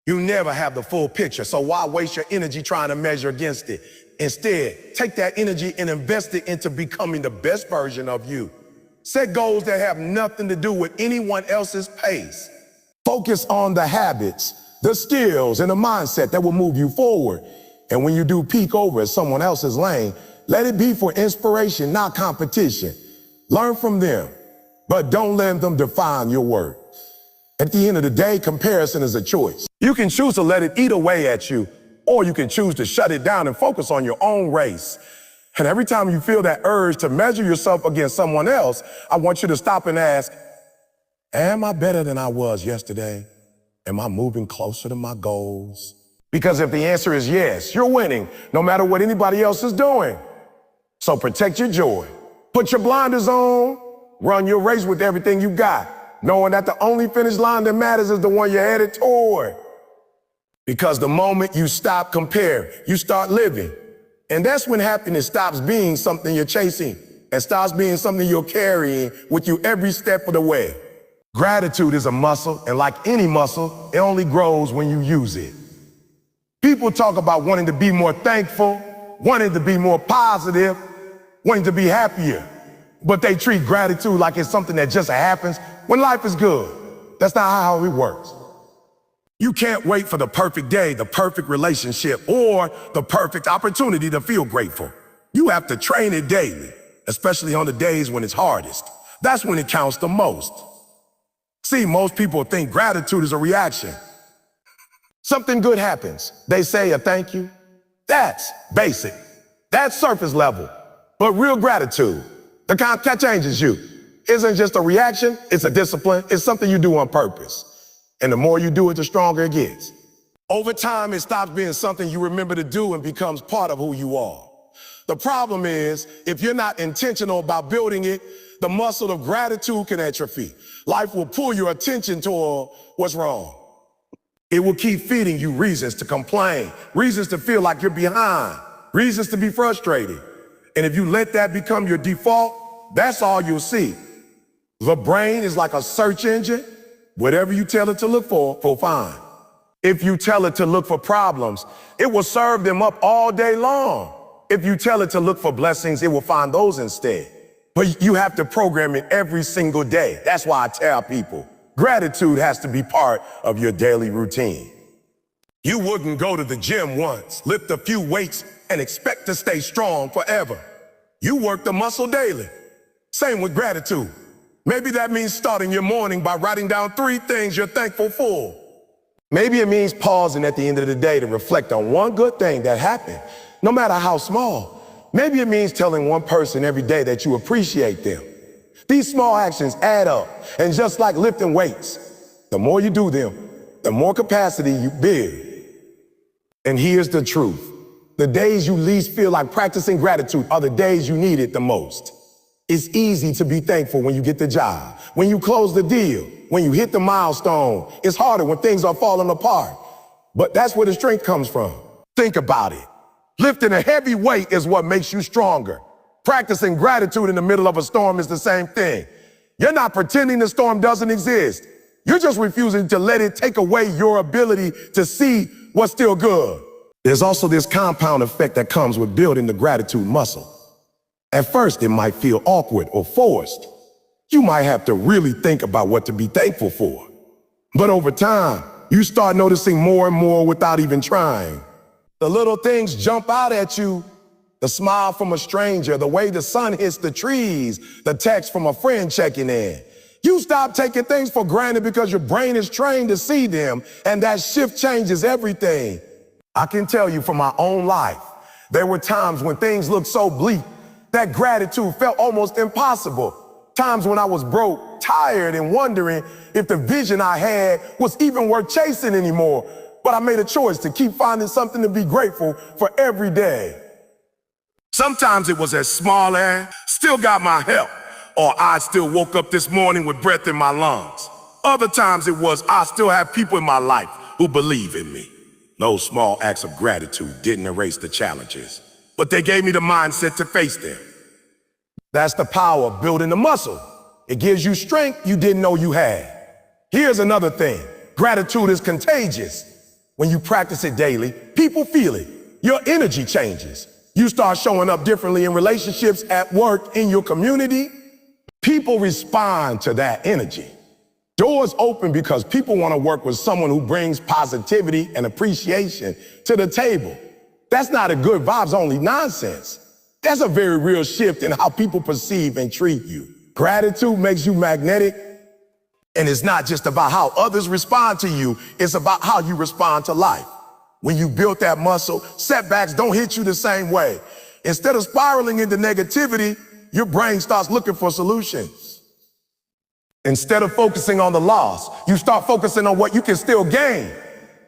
You never have the full picture, so why waste your energy trying to measure against it? Instead, take that energy and invest it into becoming the best version of you. Set goals that have nothing to do with anyone else's pace. Focus on the habits, the skills, and the mindset that will move you forward. And when you do peek over at someone else's lane, let it be for inspiration, not competition. Learn from them, but don't let them define your worth. At the end of the day, comparison is a choice. You can choose to let it eat away at you, or you can choose to shut it down and focus on your own race. And every time you feel that urge to measure yourself against someone else, I want you to stop and ask, am I better than I was yesterday? Am I moving closer to my goals? Because if the answer is yes, you're winning, no matter what anybody else is doing. So protect your joy. Put your blinders on, run your race with everything you got, knowing that the only finish line that matters is the one you're headed toward. Because the moment you stop comparing, you start living. And that's when happiness stops being something you're chasing and starts being something you're carrying with you every step of the way. Gratitude is a muscle, and like any muscle, it only grows when you use it. People talk about wanting to be more thankful, wanting to be more positive, wanting to be happier, but they treat gratitude like it's something that just happens when life is good. That's not how it works. You can't wait for the perfect day, the perfect relationship, or the perfect opportunity to feel grateful. You have to train it daily, especially on the days when it's hardest. That's when it counts the most. See, most people think gratitude is a reaction. Something good happens. They say a thank you. That's basic. That's surface level. But real gratitude, the kind that changes you, isn't just a reaction, it's a discipline, it's something you do on purpose. And the more you do it, the stronger it gets. Over time, it stops being something you remember to do and becomes part of who you are. The problem is, if you're not intentional about building it, the muscle of gratitude can atrophy. Life will pull your attention toward what's wrong. It will keep feeding you reasons to complain, reasons to feel like you're behind, reasons to be frustrated. And if you let that become your default, that's all you'll see. The brain is like a search engine. Whatever you tell it to look for, will find. If you tell it to look for problems, it will serve them up all day long. If you tell it to look for blessings, it will find those instead. But you have to program it every single day. That's why I tell people, gratitude has to be part of your daily routine. You wouldn't go to the gym once, lift a few weights, and expect to stay strong forever. You work the muscle daily. Same with gratitude. Maybe that means starting your morning by writing down 3 things you're thankful for. Maybe it means pausing at the end of the day to reflect on one good thing that happened, no matter how small. Maybe it means telling one person every day that you appreciate them. These small actions add up, and just like lifting weights, the more you do them, the more capacity you build. And here's the truth. The days you least feel like practicing gratitude are the days you need it the most. It's easy to be thankful when you get the job, when you close the deal, when you hit the milestone. It's harder when things are falling apart. But that's where the strength comes from. Think about it. Lifting a heavy weight is what makes you stronger. Practicing gratitude in the middle of a storm is the same thing. You're not pretending the storm doesn't exist. You're just refusing to let it take away your ability to see what's still good. There's also this compound effect that comes with building the gratitude muscle. At first, it might feel awkward or forced. You might have to really think about what to be thankful for. But over time, you start noticing more and more without even trying. The little things jump out at you. The smile from a stranger, the way the sun hits the trees, the text from a friend checking in. You stop taking things for granted because your brain is trained to see them, and that shift changes everything. I can tell you from my own life, there were times when things looked so bleak that gratitude felt almost impossible. Times when I was broke, tired, and wondering if the vision I had was even worth chasing anymore. But I made a choice to keep finding something to be grateful for every day. Sometimes it was as small as, still got my help, or I still woke up this morning with breath in my lungs. Other times it was, I still have people in my life who believe in me. Those small acts of gratitude didn't erase the challenges, but they gave me the mindset to face them. That's the power of building the muscle. It gives you strength you didn't know you had. Here's another thing. Gratitude is contagious. When you practice it daily, people feel it. Your energy changes. You start showing up differently in relationships, at work, in your community. People respond to that energy. Doors open because people want to work with someone who brings positivity and appreciation to the table. That's not a good vibes only nonsense. That's a very real shift in how people perceive and treat you. Gratitude makes you magnetic, and it's not just about how others respond to you, it's about how you respond to life. When you build that muscle, setbacks don't hit you the same way. Instead of spiraling into negativity, your brain starts looking for solutions. Instead of focusing on the loss, you start focusing on what you can still gain.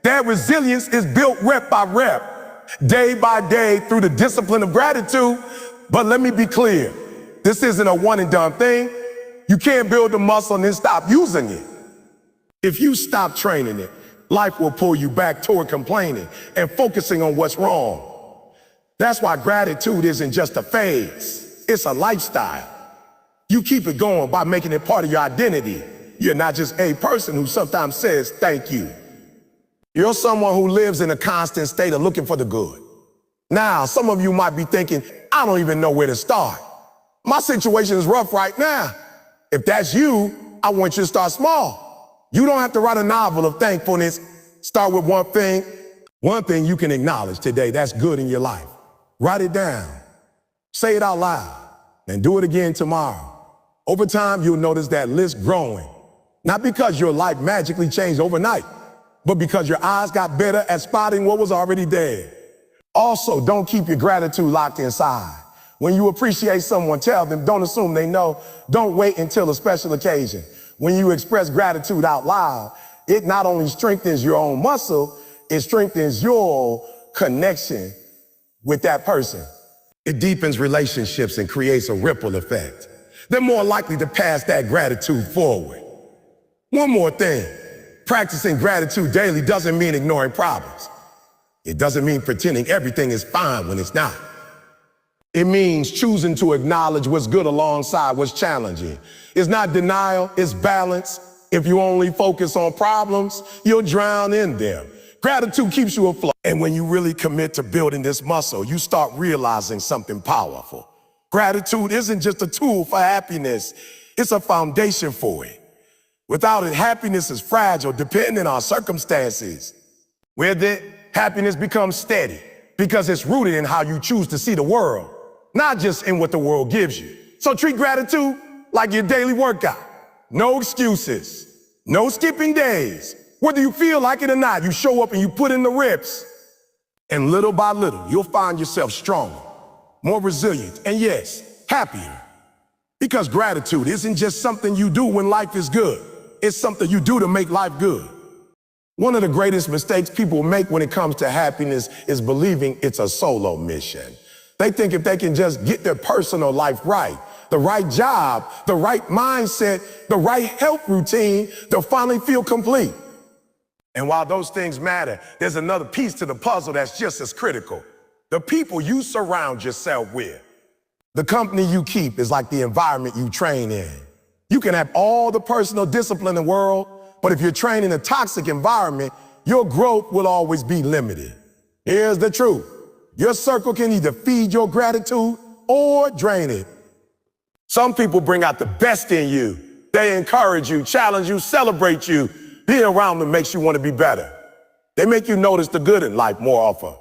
That resilience is built rep by rep, day by day through the discipline of gratitude. But let me be clear, this isn't a one and done thing. You can't build the muscle and then stop using it. If you stop training it, life will pull you back toward complaining and focusing on what's wrong. That's why gratitude isn't just a phase, it's a lifestyle. You keep it going by making it part of your identity. You're not just a person who sometimes says thank you. You're someone who lives in a constant state of looking for the good. Now, some of you might be thinking, I don't even know where to start. My situation is rough right now. If that's you, I want you to start small. You don't have to write a novel of thankfulness. Start with one thing you can acknowledge today that's good in your life. Write it down. Say it out loud and do it again tomorrow. Over time, you'll notice that list growing. Not because your life magically changed overnight, but because your eyes got better at spotting what was already there. Also, don't keep your gratitude locked inside. When you appreciate someone, tell them, don't assume they know. Don't wait until a special occasion. When you express gratitude out loud, it not only strengthens your own muscle, it strengthens your connection with that person. It deepens relationships and creates a ripple effect. They're more likely to pass that gratitude forward. One more thing, practicing gratitude daily doesn't mean ignoring problems. It doesn't mean pretending everything is fine when it's not. It means choosing to acknowledge what's good alongside what's challenging. It's not denial, it's balance. If you only focus on problems, you'll drown in them. Gratitude keeps you afloat. And when you really commit to building this muscle, you start realizing something powerful. Gratitude isn't just a tool for happiness, it's a foundation for it. Without it, happiness is fragile, dependent on circumstances. With it, happiness becomes steady because it's rooted in how you choose to see the world, not just in what the world gives you. So treat gratitude like your daily workout. No excuses, no skipping days. Whether you feel like it or not, you show up and you put in the reps. And little by little, you'll find yourself stronger, more resilient, and yes, happier. Because gratitude isn't just something you do when life is good. It's something you do to make life good. One of the greatest mistakes people make when it comes to happiness is believing it's a solo mission. They think if they can just get their personal life right, the right job, the right mindset, the right health routine, they'll finally feel complete. And while those things matter, there's another piece to the puzzle that's just as critical. The people you surround yourself with. The company you keep is like the environment you train in. You can have all the personal discipline in the world, but if you're trained in a toxic environment, your growth will always be limited. Here's the truth. Your circle can either feed your gratitude or drain it. Some people bring out the best in you. They encourage you, challenge you, celebrate you. Being around them makes you want to be better. They make you notice the good in life more often.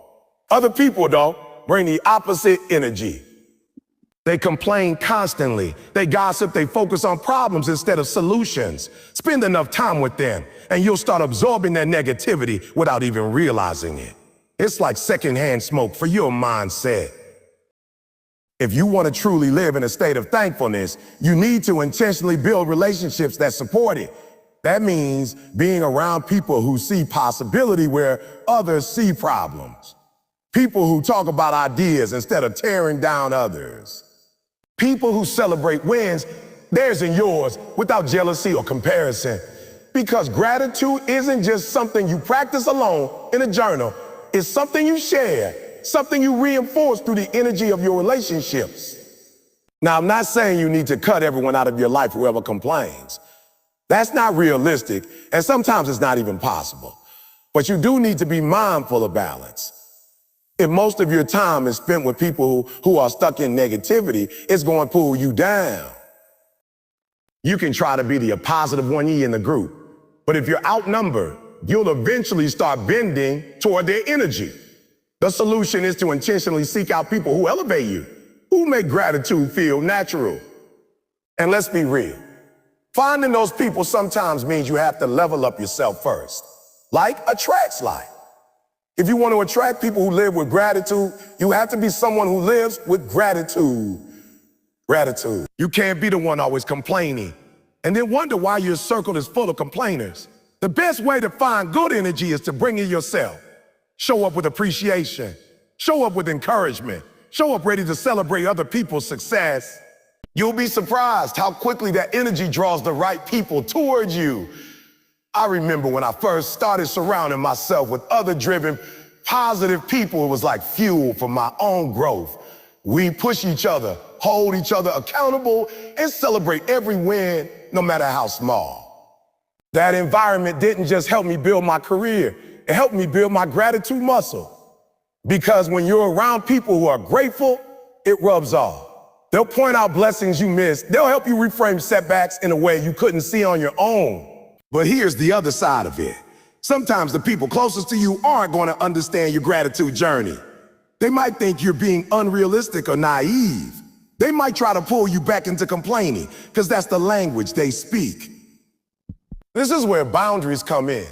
Other people, though, bring the opposite energy. They complain constantly. They gossip. They focus on problems instead of solutions. Spend enough time with them, and you'll start absorbing their negativity without even realizing it. It's like secondhand smoke for your mindset. If you want to truly live in a state of thankfulness, you need to intentionally build relationships that support it. That means being around people who see possibility where others see problems. People who talk about ideas instead of tearing down others. People who celebrate wins, theirs and yours, without jealousy or comparison. Because gratitude isn't just something you practice alone in a journal. It's something you share, something you reinforce through the energy of your relationships. Now, I'm not saying you need to cut everyone out of your life, whoever complains. That's not realistic, and sometimes it's not even possible. But you do need to be mindful of balance. If most of your time is spent with people who are stuck in negativity, it's going to pull you down. You can try to be the positive one in the group, but if you're outnumbered, you'll eventually start bending toward their energy. The solution is to intentionally seek out people who elevate you, who make gratitude feel natural. And let's be real. Finding those people sometimes means you have to level up yourself first. Like attracts like. If you want to attract people who live with gratitude, you have to be someone who lives with gratitude. Gratitude. You can't be the one always complaining and then wonder why your circle is full of complainers. The best way to find good energy is to bring it yourself. Show up with appreciation. Show up with encouragement. Show up ready to celebrate other people's success. You'll be surprised how quickly that energy draws the right people towards you. I remember when I first started surrounding myself with other driven, positive people, it was like fuel for my own growth. We push each other, hold each other accountable, and celebrate every win, no matter how small. That environment didn't just help me build my career, it helped me build my gratitude muscle. Because when you're around people who are grateful, it rubs off. They'll point out blessings you missed. They'll help you reframe setbacks in a way you couldn't see on your own. But here's the other side of it. Sometimes the people closest to you aren't going to understand your gratitude journey. They might think you're being unrealistic or naive. They might try to pull you back into complaining because that's the language they speak. This is where boundaries come in.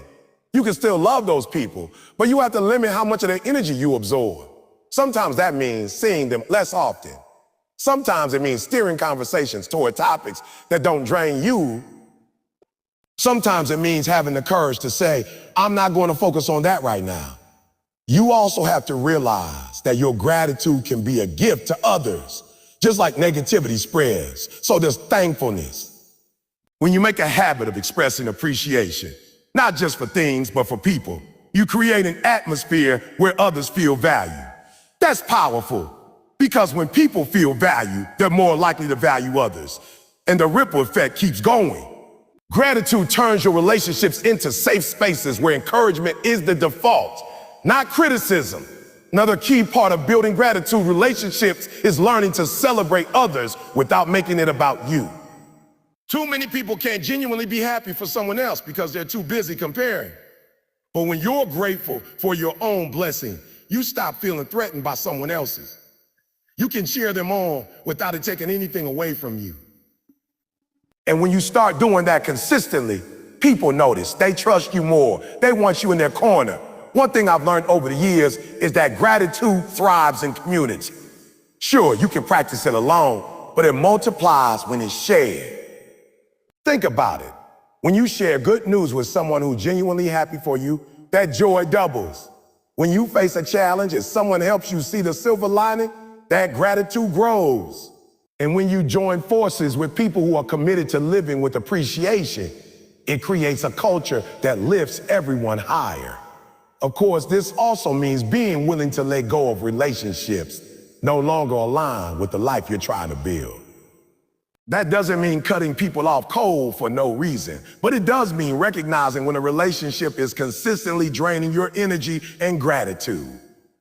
You can still love those people, but you have to limit how much of their energy you absorb. Sometimes that means seeing them less often. Sometimes it means steering conversations toward topics that don't drain you. Sometimes it means having the courage to say, I'm not going to focus on that right now. You also have to realize that your gratitude can be a gift to others, just like negativity spreads. So there's thankfulness. When you make a habit of expressing appreciation, not just for things, but for people, you create an atmosphere where others feel value. That's powerful. Because when people feel value, they're more likely to value others. And the ripple effect keeps going. Gratitude turns your relationships into safe spaces where encouragement is the default, not criticism. Another key part of building gratitude relationships is learning to celebrate others without making it about you. Too many people can't genuinely be happy for someone else because they're too busy comparing. But when you're grateful for your own blessing, you stop feeling threatened by someone else's. You can cheer them on without it taking anything away from you. And when you start doing that consistently, people notice, they trust you more, they want you in their corner. One thing I've learned over the years is that gratitude thrives in community. Sure, you can practice it alone, but it multiplies when it's shared. Think about it. When you share good news with someone who's genuinely happy for you, that joy doubles. When you face a challenge and someone helps you see the silver lining, that gratitude grows. And when you join forces with people who are committed to living with appreciation, It creates a culture that lifts everyone higher. Of course, this also means being willing to let go of relationships no longer align with the life you're trying to build. That doesn't mean cutting people off cold for no reason, but it does mean recognizing when a relationship is consistently draining your energy and gratitude.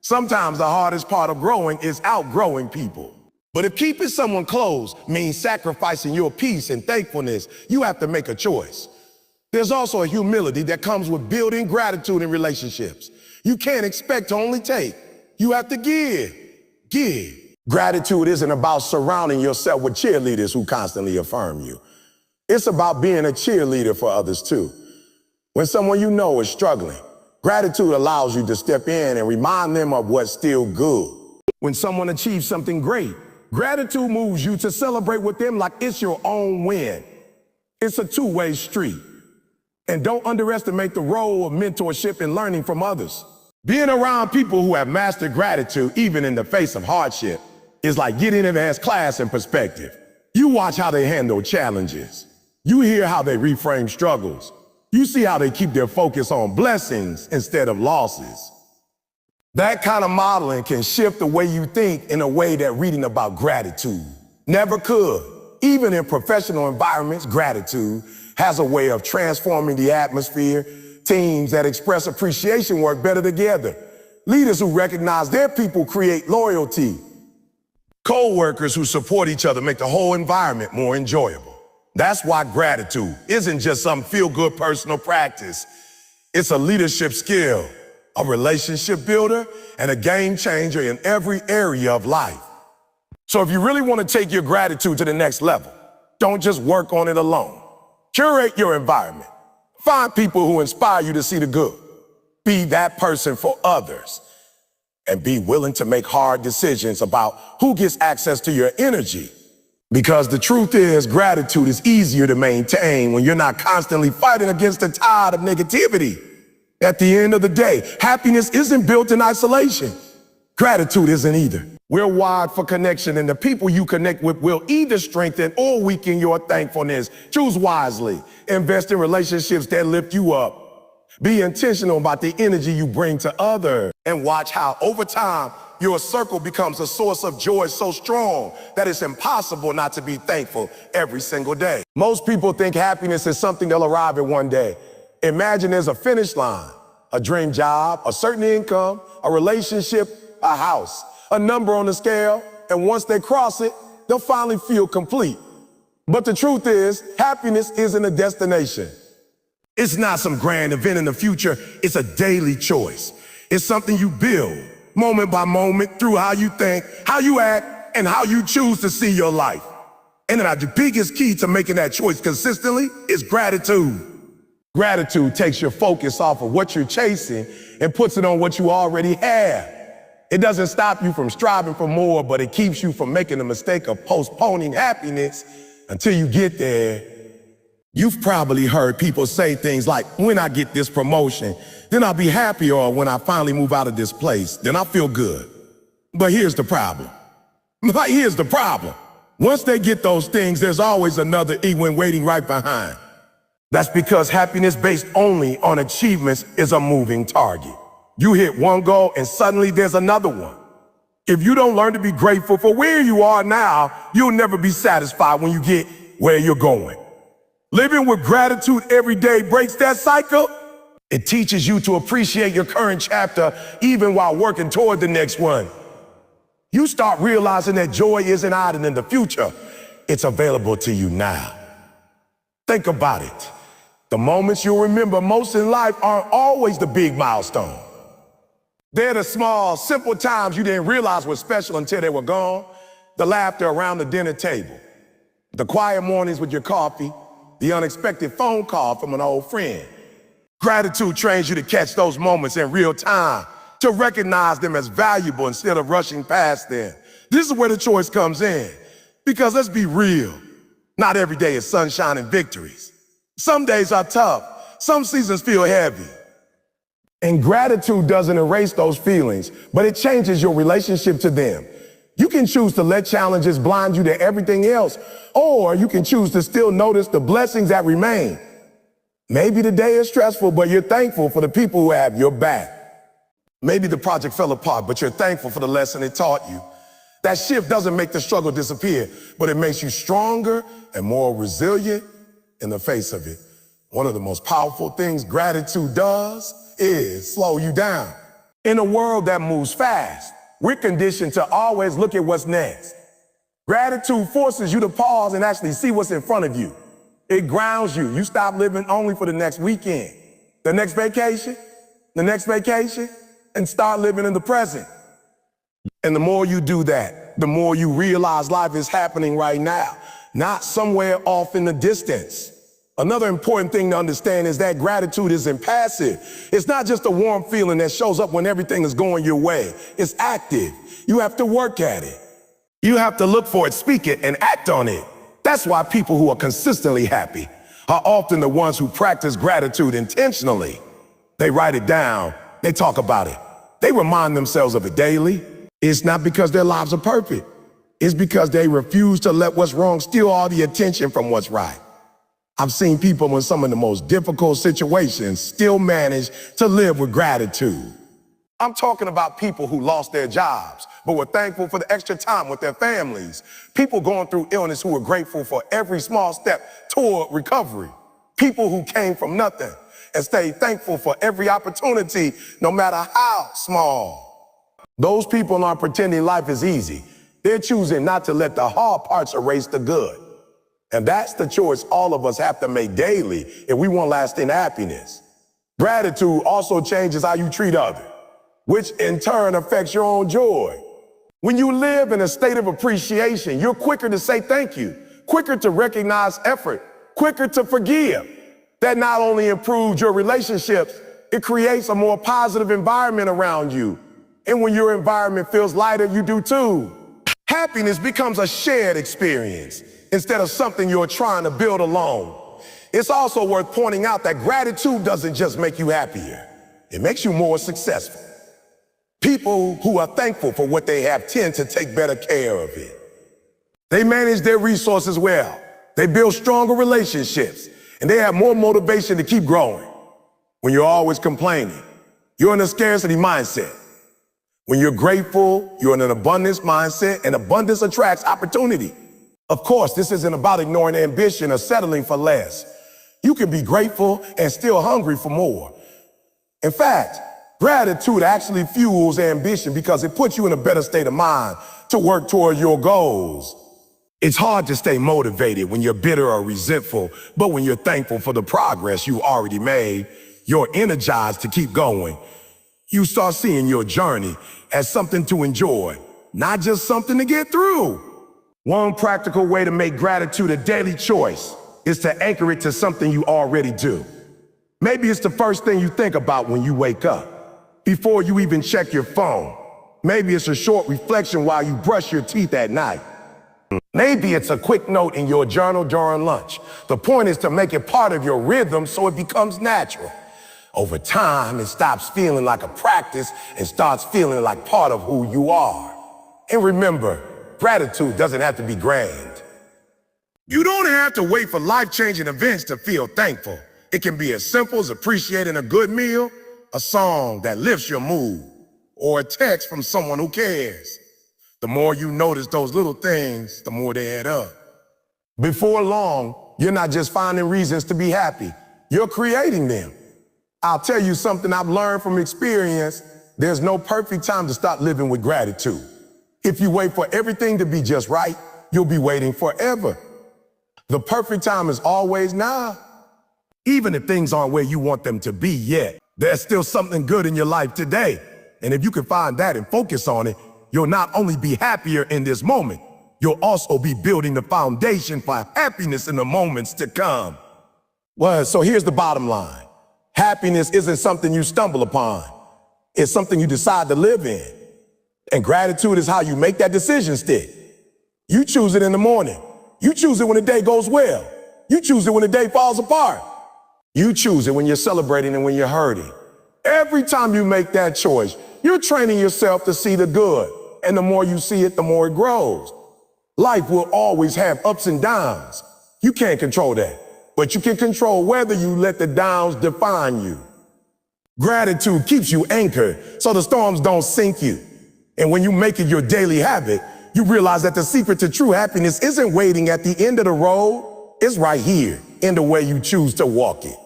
Sometimes the hardest part of growing is outgrowing people. But if keeping someone close means sacrificing your peace and thankfulness, you have to make a choice. There's also a humility that comes with building gratitude in relationships. You can't expect to only take. You have to give. Gratitude isn't about surrounding yourself with cheerleaders who constantly affirm you. It's about being a cheerleader for others too. When someone you know is struggling, gratitude allows you to step in and remind them of what's still good. When someone achieves something great, gratitude moves you to celebrate with them like it's your own win. It's a two-way street. And don't underestimate the role of mentorship and learning from others. Being around people who have mastered gratitude, even in the face of hardship, is like getting advanced class in perspective. You watch how they handle challenges. You hear how they reframe struggles. You see how they keep their focus on blessings instead of losses. That kind of modeling can shift the way you think in a way that reading about gratitude never could. Even in professional environments, gratitude has a way of transforming the atmosphere. Teams that express appreciation work better together. Leaders who recognize their people create loyalty. Co-workers who support each other make the whole environment more enjoyable. That's why gratitude isn't just some feel-good personal practice. It's a leadership skill, a relationship builder, and a game changer in every area of life. So if you really want to take your gratitude to the next level, don't just work on it alone. Curate your environment. Find people who inspire you to see the good. Be that person for others. And be willing to make hard decisions about who gets access to your energy. Because the truth is, gratitude is easier to maintain when you're not constantly fighting against the tide of negativity. At the end of the day, happiness isn't built in isolation. Gratitude isn't either. We're wired for connection, and the people you connect with will either strengthen or weaken your thankfulness. Choose wisely. Invest in relationships that lift you up. Be intentional about the energy you bring to others, and watch how, over time, your circle becomes a source of joy so strong that it's impossible not to be thankful every single day. Most people think happiness is something they'll arrive at one day. Imagine there's a finish line, a dream job, a certain income, a relationship, a house, a number on the scale, and once they cross it, they'll finally feel complete. But the truth is, happiness isn't a destination. It's not some grand event in the future. It's a daily choice. It's something you build moment by moment through how you think, how you act, and how you choose to see your life. And the biggest key to making that choice consistently is gratitude. Gratitude takes your focus off of what you're chasing and puts it on what you already have. It doesn't stop you from striving for more, but it keeps you from making the mistake of postponing happiness until you get there. You've probably heard people say things like, when I get this promotion, then I'll be happy, or when I finally move out of this place, then I'll feel good. But here's the problem. Once they get those things, there's always another E-win waiting right behind. That's because happiness based only on achievements is a moving target. You hit one goal and suddenly there's another one. If you don't learn to be grateful for where you are now, you'll never be satisfied when you get where you're going. Living with gratitude every day breaks that cycle. It teaches you to appreciate your current chapter even while working toward the next one. You start realizing that joy isn't hiding in the future. It's available to you now. Think about it. The moments you'll remember most in life aren't always the big milestone. They're the small, simple times you didn't realize were special until they were gone. The laughter around the dinner table, the quiet mornings with your coffee, the unexpected phone call from an old friend. Gratitude trains you to catch those moments in real time, to recognize them as valuable instead of rushing past them. This is where the choice comes in. Because let's be real, not every day is sunshine and victories. Some days are tough. Some seasons feel heavy. And gratitude doesn't erase those feelings, but it changes your relationship to them. You can choose to let challenges blind you to everything else, or you can choose to still notice the blessings that remain. Maybe the day is stressful, but you're thankful for the people who have your back. Maybe the project fell apart, but you're thankful for the lesson it taught you. That shift doesn't make the struggle disappear, but it makes you stronger and more resilient in the face of it. One of the most powerful things gratitude does is slow you down. In a world that moves fast, we're conditioned to always look at what's next. Gratitude forces you to pause and actually see what's in front of you. It grounds you. You stop living only for the next weekend, the next vacation, and start living in the present. And the more you do that, the more you realize life is happening right now, not somewhere off in the distance. Another important thing to understand is that gratitude isn't passive. It's not just a warm feeling that shows up when everything is going your way. It's active. You have to work at it. You have to look for it, speak it, and act on it. That's why people who are consistently happy are often the ones who practice gratitude intentionally. They write it down. They talk about it. They remind themselves of it daily. It's not because their lives are perfect. It's because they refuse to let what's wrong steal all the attention from what's right. I've seen people in some of the most difficult situations still manage to live with gratitude. I'm talking about people who lost their jobs, but were thankful for the extra time with their families. People going through illness who were grateful for every small step toward recovery. People who came from nothing and stayed thankful for every opportunity, no matter how small. Those people aren't pretending life is easy. They're choosing not to let the hard parts erase the good. And that's the choice all of us have to make daily if we want lasting happiness. Gratitude also changes how you treat others, which in turn affects your own joy. When you live in a state of appreciation, you're quicker to say thank you, quicker to recognize effort, quicker to forgive. That not only improves your relationships, it creates a more positive environment around you. And when your environment feels lighter, you do too. Happiness becomes a shared experience instead of something you're trying to build alone. It's also worth pointing out that gratitude doesn't just make you happier, it makes you more successful. People who are thankful for what they have tend to take better care of it. They manage their resources well, they build stronger relationships, and they have more motivation to keep growing. When you're always complaining, you're in a scarcity mindset. When you're grateful, you're in an abundance mindset, and abundance attracts opportunity. Of course, this isn't about ignoring ambition or settling for less. You can be grateful and still hungry for more. In fact, gratitude actually fuels ambition because it puts you in a better state of mind to work toward your goals. It's hard to stay motivated when you're bitter or resentful, but when you're thankful for the progress you already made, you're energized to keep going. You start seeing your journey as something to enjoy, not just something to get through. One practical way to make gratitude a daily choice is to anchor it to something you already do. Maybe it's the first thing you think about when you wake up, before you even check your phone. Maybe it's a short reflection while you brush your teeth at night. Maybe it's a quick note in your journal during lunch. The point is to make it part of your rhythm so it becomes natural. Over time, it stops feeling like a practice and starts feeling like part of who you are. And remember, gratitude doesn't have to be grand. You don't have to wait for life-changing events to feel thankful. It can be as simple as appreciating a good meal, a song that lifts your mood, or a text from someone who cares. The more you notice those little things, the more they add up. Before long, you're not just finding reasons to be happy, you're creating them. I'll tell you something I've learned from experience. There's no perfect time to start living with gratitude. If you wait for everything to be just right, you'll be waiting forever. The perfect time is always now. Even if things aren't where you want them to be yet, there's still something good in your life today. And if you can find that and focus on it, you'll not only be happier in this moment, you'll also be building the foundation for happiness in the moments to come. Well, so here's the bottom line. Happiness isn't something you stumble upon. It's something you decide to live in. And gratitude is how you make that decision stick. You choose it in the morning. You choose it when the day goes well. You choose it when the day falls apart. You choose it when you're celebrating and when you're hurting. Every time you make that choice, you're training yourself to see the good. And the more you see it, the more it grows. Life will always have ups and downs. You can't control that. but you can control whether you let the downs define you. Gratitude keeps you anchored so the storms don't sink you. And when you make it your daily habit, you realize that the secret to true happiness isn't waiting at the end of the road. It's right here in the way you choose to walk it.